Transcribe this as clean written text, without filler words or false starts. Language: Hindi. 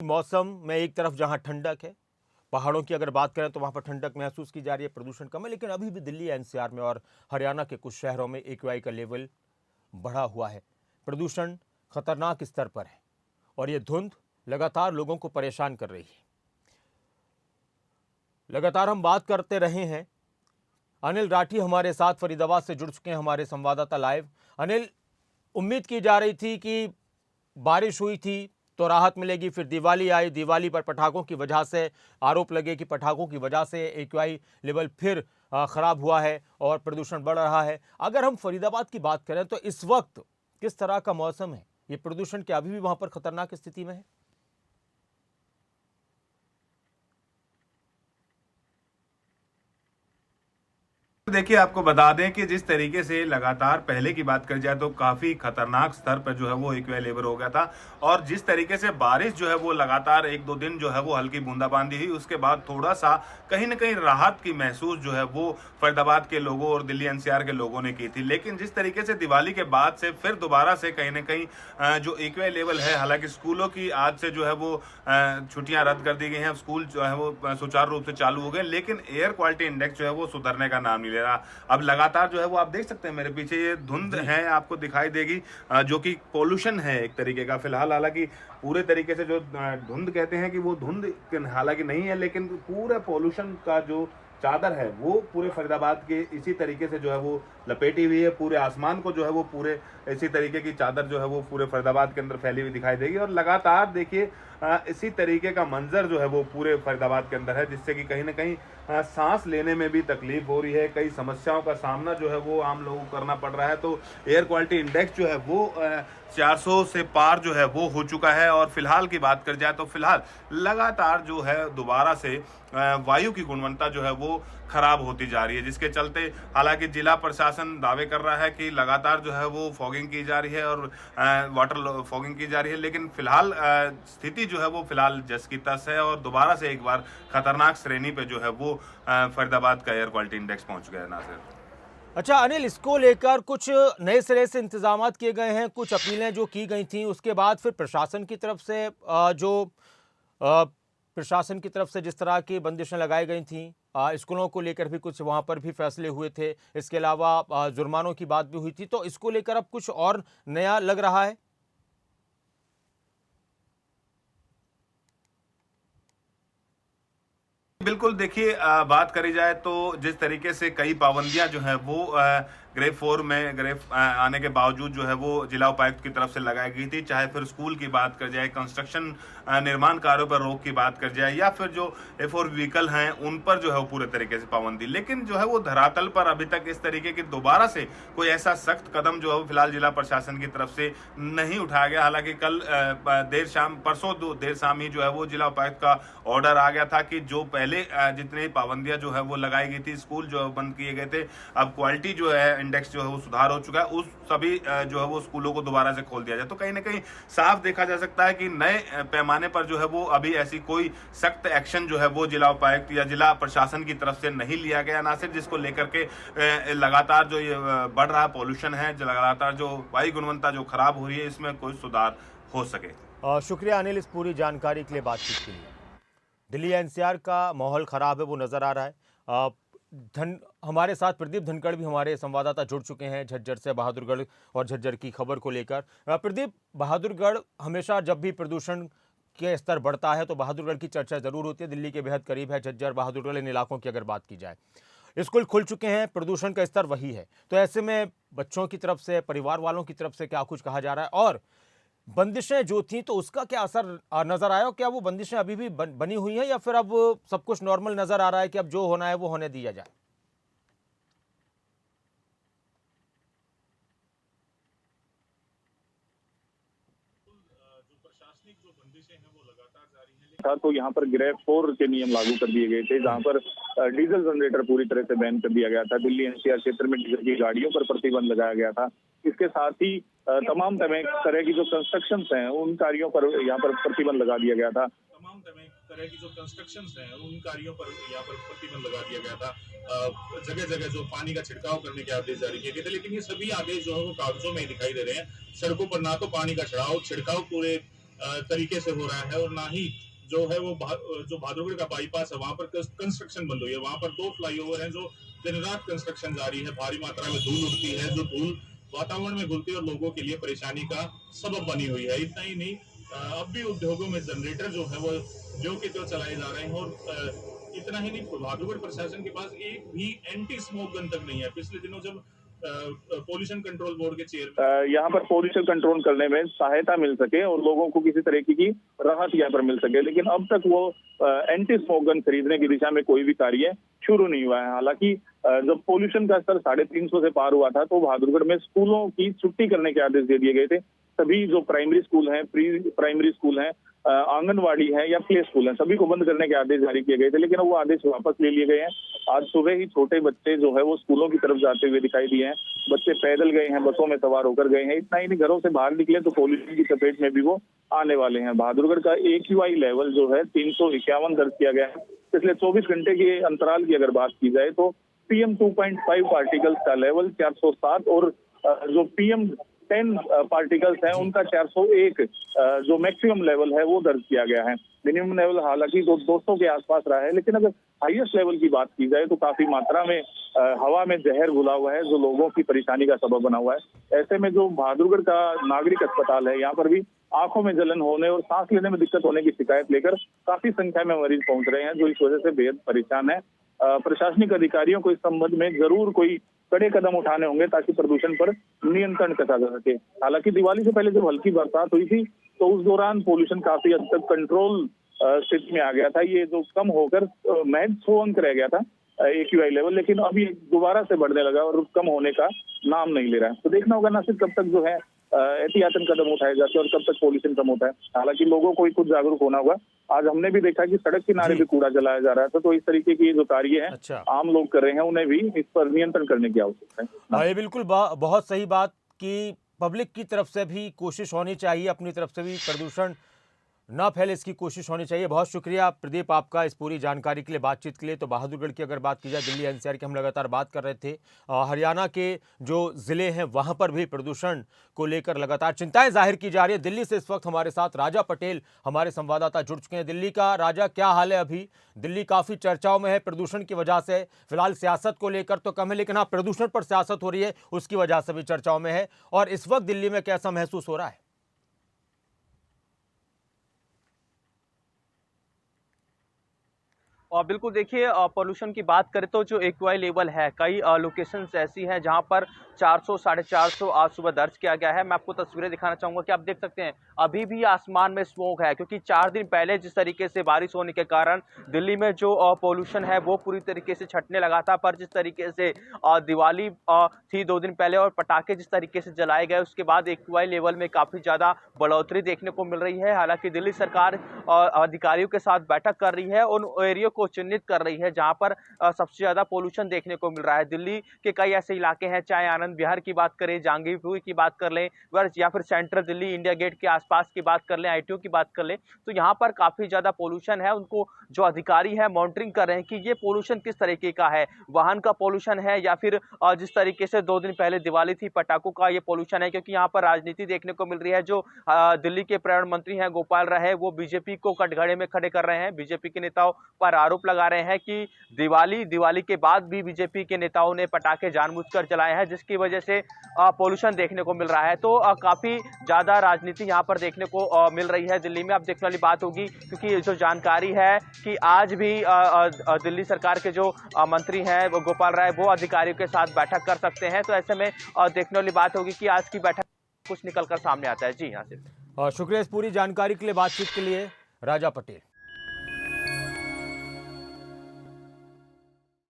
मौसम में एक तरफ जहां ठंडक है, पहाड़ों की अगर बात करें तो वहां पर ठंडक महसूस की जा रही है, प्रदूषण कम है, लेकिन अभी भी दिल्ली एनसीआर में और हरियाणा के कुछ शहरों में एक्यूआई का लेवल बढ़ा हुआ है। प्रदूषण खतरनाक स्तर पर है और ये धुंध लगातार लोगों को परेशान कर रही है। लगातार हम बात करते रहे हैं। अनिल राठी हमारे साथ फरीदाबाद से जुड़ चुके हैं, हमारे संवाददाता लाइव। अनिल, उम्मीद की जा रही थी कि बारिश हुई थी तो राहत मिलेगी, फिर दिवाली आई, दिवाली पर पटाखों की वजह से आरोप लगे कि पटाखों की वजह से एक्यूआई लेवल फिर खराब हुआ है और प्रदूषण बढ़ रहा है। अगर हम फरीदाबाद की बात करें तो इस वक्त किस तरह का मौसम है? ये प्रदूषण क्या अभी भी वहां पर खतरनाक स्थिति में है? देखिए, आपको बता दें कि जिस तरीके से लगातार पहले की बात करी जाए तो काफ़ी खतरनाक स्तर पर जो है वो एक्यूआई लेवल हो गया था और जिस तरीके से बारिश जो है वो लगातार 1-2 दिन जो है वो हल्की बूंदाबांदी हुई, उसके बाद थोड़ा-सा कहीं न कहीं राहत की महसूस जो है वो फरीदाबाद के लोगों और दिल्ली एनसीआर के लोगों ने की थी। लेकिन जिस तरीके से दिवाली के बाद से फिर दोबारा से कहीं न कहीं जो एक्यूआई लेवल है, हालाँकि स्कूलों की आज से जो है वो छुट्टियाँ रद्द कर दी गई हैं, स्कूल जो है वो सुचारू रूप से चालू हो गए, लेकिन एयर क्वालिटी इंडेक्स जो है वो सुधरने का नाम नहीं ले रहा। अब लगातार जो है वो आप देख सकते हैं मेरे पीछे ये धुंध है, आपको दिखाई देगी, जो कि पोल्यूशन है एक तरीके का। फिलहाल हालांकि पूरे तरीके से जो धुंध कहते हैं कि वो धुंध हालांकि नहीं है, लेकिन पूरा पोल्यूशन का जो चादर है वो पूरे फरीदाबाद के इसी तरीके से जो है वो लपेटी हुई है। पूरे आसमान को जो है वो पूरे इसी तरीके की चादर जो है वो पूरे फरीदाबाद के अंदर फैली हुई दिखाई देगी और लगातार देखिए इसी तरीके का मंजर जो है वो पूरे फरीदाबाद के अंदर है, जिससे कि कहीं ना कहीं सांस लेने में भी तकलीफ हो रही है। कई समस्याओं का सामना जो है वो आम लोगों को करना पड़ रहा है। तो एयर क्वालिटी इंडेक्स जो है वो 400 से पार जो है वो हो चुका है और फिलहाल की बात कर जाए तो फिलहाल लगातार जो है दोबारा से वायु की गुणवत्ता जो है वो खराब होती जा रही है, जिसके चलते हालांकि जिला प्रशासन दावे कर रहा है कि लगातार जो है वो फॉगिंग की जा रही है और वाटर फॉगिंग की जा रही है, लेकिन फिलहाल स्थिति जो है वो फिलहाल जस की तस है और दोबारा से एक बार खतरनाक श्रेणी पे जो है वो फरीदाबाद का एयर क्वालिटी इंडेक्स पहुंच गया है। नासिर, अच्छा अनिल, इसको लेकर कुछ नए सिरे से इंतजामात किए गए हैं, कुछ अपीलें जो की गई थी उसके बाद फिर प्रशासन की तरफ से प्रशासन की तरफ से जिस तरह की बंदिशें लगाई गई थी, स्कूलों को लेकर भी कुछ वहां पर भी फैसले हुए थे, इसके अलावा जुर्मानों की बात भी हुई थी, तो इसको लेकर अब कुछ और नया लग रहा है? बिल्कुल देखिए, बात करी जाए तो जिस तरीके से कई पाबंदियां जो है वो ग्रेड 4 में आने के बावजूद जो है वो जिला उपायुक्त की तरफ से लगाई गई थी, चाहे फिर स्कूल की बात कर जाए, कंस्ट्रक्शन निर्माण कार्यों पर रोक की बात कर जाए या फिर जो A4 व्हीकल हैं उन पर जो है वो पूरे तरीके से पाबंदी, लेकिन जो है वो धरातल पर अभी तक इस तरीके की दोबारा से कोई ऐसा सख्त कदम जो है वो फिलहाल जिला प्रशासन की तरफ से नहीं उठाया गया। हालांकि कल परसों देर शाम ही जो है वो जिला उपायुक्त का ऑर्डर आ गया था कि जो पहले जितनी पाबंदियां जो है वो लगाई गई थी, स्कूल जो है बंद किए गए थे, अब क्वालिटी जो है इंडेक्स जो है वो सुधार हो चुका है, उस सभी जो है वो स्कूलों को दोबारा से खोल दिया जाए। तो कहीं ना कहीं साफ देखा जा सकता है कि नए पैमाने पर जो है वो अभी ऐसी कोई सख्त एक्शन जो है वो जिला उपायुक्त या जिला प्रशासन की तरफ से नहीं लिया गया, नासिर, जिसको लेकर के लगातार जो ये बढ़ रहा पॉल्यूशन है, लगातार जो वायु गुणवत्ता जो खराब हो रही है, इसमें कोई सुधार हो सके। शुक्रिया अनिल इस पूरी जानकारी के लिए, बातचीत के लिए। दिल्ली एनसीआर का माहौल खराब है वो नज़र आ रहा है। हमारे साथ प्रदीप धनखड़ भी हमारे संवाददाता जुड़ चुके हैं झज्जर से, बहादुरगढ़ और झज्जर की खबर को लेकर। प्रदीप, बहादुरगढ़ हमेशा जब भी प्रदूषण के स्तर बढ़ता है तो बहादुरगढ़ की चर्चा जरूर होती है। दिल्ली के बेहद करीब है झज्जर, बहादुरगढ़, इन इलाकों की अगर बात की जाए, स्कूल खुल चुके हैं, प्रदूषण का स्तर वही है, तो ऐसे में बच्चों की तरफ से, परिवार वालों की तरफ से क्या कुछ कहा जा रहा है? और बंदिशें जो थी तो उसका क्या असर नजर आया? क्या वो बंदिशें अभी भी बनी हुई हैं या फिर अब सब कुछ नॉर्मल नजर आ रहा है कि अब जो होना है वो होने दिया जाए? था तो यहाँ पर ग्रेड 4 के नियम लागू कर दिए गए थे, जहाँ पर डीजल जनरेटर पूरी तरह से बैन कर दिया गया था। दिल्ली एनसीआर क्षेत्र में डीजल की गाड़ियों पर प्रतिबंध लगाया गया था। इसके साथ ही तमाम तरह की जो कंस्ट्रक्शन हैं उन कार्यों पर यहाँ पर प्रतिबंध लगा दिया गया था। जगह जगह जो पानी का छिड़काव करने के आदेश जारी किए गए थे, लेकिन ये सभी आदेश जो है वो कागजों में ही दिखाई दे रहे हैं। सड़कों पर ना तो पानी का छिड़काव पूरे तरीके से हो रहा है, और ना ही जो है वो जो बहादुरगढ़ का बाईपास है वहां पर कंस्ट्रक्शन बंद हुई है। वहां पर 2 फ्लाईओवर हैं जो दिन रात कंस्ट्रक्शन जारी है। भारी मात्रा में धूल उड़ती है, जो धूल वातावरण में घुलती है और लोगों के लिए परेशानी का सबब बनी हुई है। इतना ही नहीं, अब भी उद्योगों में जनरेटर जो है वो जो के त्यों चलाए जा रहे हैं, और इतना ही नहीं, बहादुरगढ़ प्रशासन के पास एक भी एंटी स्मोक गन तक नहीं है। पिछले दिनों जब पोल्यूशन कंट्रोल बोर्ड के चेयरमैन यहाँ पर पोल्यूशन कंट्रोल करने में सहायता मिल सके और लोगों को किसी तरीके की राहत यहाँ पर मिल सके, लेकिन अब तक वो एंटी स्मोक गन खरीदने की दिशा में कोई भी कार्य शुरू नहीं हुआ है। हालांकि जब पोल्यूशन का स्तर 350 से पार हुआ था तो बहादुरगढ़ में स्कूलों की छुट्टी करने के आदेश दे दिए गए थे। सभी जो प्राइमरी स्कूल हैं, प्री प्राइमरी स्कूल हैं, आंगनवाड़ी है या प्ले स्कूल है, सभी को बंद करने के आदेश जारी किए गए थे, लेकिन वो आदेश वापस ले लिए गए हैं। आज सुबह ही छोटे बच्चे जो है वो स्कूलों की तरफ जाते हुए दिखाई दिए हैं। बच्चे पैदल गए हैं, बसों में सवार होकर गए हैं। इतना ही नहीं, घरों से बाहर निकले तो पोल्यूशन की चपेट में भी वो आने वाले हैं। बहादुरगढ़ का AQI लेवल जो है 351 दर्ज किया गया है। पिछले 24 घंटे के अंतराल की अगर बात की जाए तो PM 2.5 पार्टिकल्स का लेवल 407 और जो PM 10 पार्टिकल्स हैं उनका 401 जो मैक्सिमम लेवल है वो दर्ज किया गया है। मिनिमम लेवल हालांकि 200 के आसपास रहा है, लेकिन अगर हाईएस्ट लेवल की बात की जाए तो काफी मात्रा में हवा में जहर घुला हुआ है, जो लोगों की परेशानी का सबब बना हुआ है। ऐसे में जो बहादुरगढ़ का नागरिक अस्पताल है, यहाँ पर भी आंखों में जलन होने और सांस लेने में दिक्कत होने की शिकायत लेकर काफी संख्या में मरीज पहुंच रहे हैं, जो इस वजह से बेहद परेशान है। प्रशासनिक अधिकारियों को इस संबंध में जरूर कोई कड़े कदम उठाने होंगे ताकि प्रदूषण पर नियंत्रण कसा जा सके। हालांकि दिवाली से पहले जब हल्की बरसात हुई थी तो उस दौरान पोल्यूशन काफी हद तक कंट्रोल स्थिति में आ गया था। ये जो कम होकर महज 100 अंक रह गया था AQI लेवल, लेकिन अभी दोबारा से बढ़ने लगा और कम होने का नाम नहीं ले रहा है। तो देखना होगा ना सिर्फ कब तक जो है एहतियातन कदम उठाए जाते हैं और कब तक पोल्यूशन कम होता है। हालांकि लोगों को खुद जागरूक होना होगा। आज हमने भी देखा कि सड़क किनारे भी कूड़ा जलाया जा रहा था, तो इस तरीके की जो कार्य है अच्छा, आम लोग कर रहे हैं, उन्हें भी इस पर नियंत्रण करने की आवश्यकता है। ये बिल्कुल बहुत सही बात कि पब्लिक की तरफ से भी कोशिश होनी चाहिए, अपनी तरफ से भी प्रदूषण ना फैले इसकी कोशिश होनी चाहिए। बहुत शुक्रिया प्रदीप आपका इस पूरी जानकारी के लिए, बातचीत के लिए। तो बहादुरगढ़ की अगर बात की जाए, दिल्ली NCR की हम लगातार बात कर रहे थे, हरियाणा के जो ज़िले हैं वहाँ पर भी प्रदूषण को लेकर लगातार चिंताएं जाहिर की जा रही है। दिल्ली से इस वक्त हमारे साथ राजा पटेल हमारे संवाददाता जुड़ चुके हैं। दिल्ली का राजा, क्या हाल है अभी? दिल्ली काफ़ी चर्चाओं में है प्रदूषण की वजह से। फिलहाल सियासत को लेकर तो कम है, लेकिन हाँ, प्रदूषण पर सियासत हो रही है उसकी वजह से भी चर्चाओं में है। और इस वक्त दिल्ली में कैसा महसूस हो रहा है? और बिल्कुल देखिए, पोल्यूशन की बात करें तो जो AQI लेवल है, कई लोकेशंस ऐसी हैं जहां पर 400 450 आज सुबह दर्ज किया गया है। मैं आपको तस्वीरें दिखाना चाहूंगा कि आप देख सकते हैं अभी भी आसमान में स्मोक है, क्योंकि 4 दिन पहले जिस तरीके से बारिश होने के कारण दिल्ली में जो पोल्यूशन है वो पूरी तरीके से छटने लगा था। पर जिस तरीके से दिवाली थी 2 दिन पहले और पटाखे जिस तरीके से जलाए गए, उसके बाद AQI लेवल में काफी ज्यादा बढ़ोतरी देखने को मिल रही है। हालांकि दिल्ली सरकार अधिकारियों के साथ बैठक कर रही है, उन एरिया को चिन्हित कर रही है जहां पर सबसे ज्यादा पोल्यूशन देखने को मिल रहा है। दिल्ली के कई ऐसे इलाके हैं, चाहे आनंद विहार की बात करें, जहांगीरपुर की बात कर लें, या फिर सेंट्रल दिल्ली इंडिया गेट के आसपास की बात कर लें, ITO की बात कर लें, तो यहाँ पर काफी ज्यादा पोल्यूशन है। उनको जो अधिकारी है मॉनिटरिंग कर रहे हैं कि ये पोल्यूशन किस तरीके का है, वाहन का पोल्यूशन है या फिर जिस तरीके से 2 दिन पहले दिवाली थी पटाखों का ये पोल्यूशन है। क्योंकि यहाँ पर राजनीति देखने को मिल रही है। जो दिल्ली के पर्यावरण मंत्री हैं गोपाल राय, वो बीजेपी को कटघरे में खड़े कर रहे हैं। बीजेपी के नेताओं पर आरोप लगा रहे हैं कि दिवाली के बाद भी बीजेपी के नेताओं ने पटाखे जानबूझकर जलाए हैं, जिसकी वजह से पोल्यूशन देखने को मिल रहा है। तो काफी ज्यादा राजनीति यहाँ पर देखने को मिल रही है दिल्ली में। अब देखने वाली बात होगी, क्योंकि जो जानकारी है कि आज भी दिल्ली सरकार के जो मंत्री हैं गोपाल राय, वो अधिकारियों के साथ बैठक कर सकते हैं। तो ऐसे में देखने वाली बात होगी कि आज की बैठक कुछ निकलकर सामने आता है। जी हाँ, शुक्रिया इस पूरी जानकारी के लिए, बातचीत के लिए राजा पटेल।